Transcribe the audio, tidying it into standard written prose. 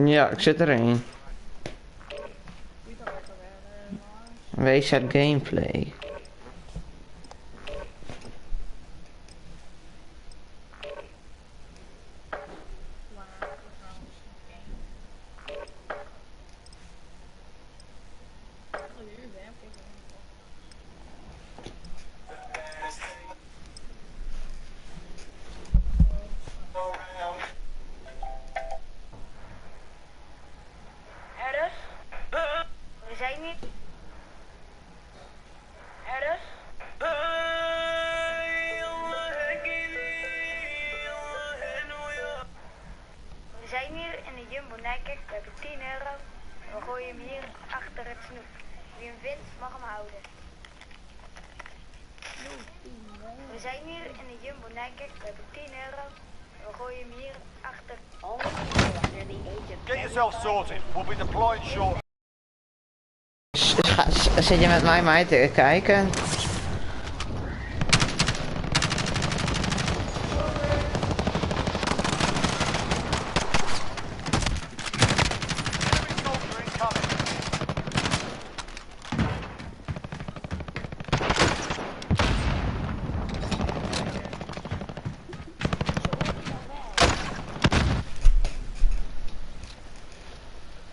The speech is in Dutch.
Ja, ik zit erin. Wees het gameplay. We zijn niet. Herders? We zijn hier in de Jumbo Nijkerk. We hebben 10 euro. We gooien hem hier achter het snoep. Wie hem vindt, mag hem houden. We zijn hier in de Jumbo Nijkerk. We hebben 10 euro. We gooien hem hier achter. Get yourself sorted. We'll be deploying shortly. Zit je met mij te kijken?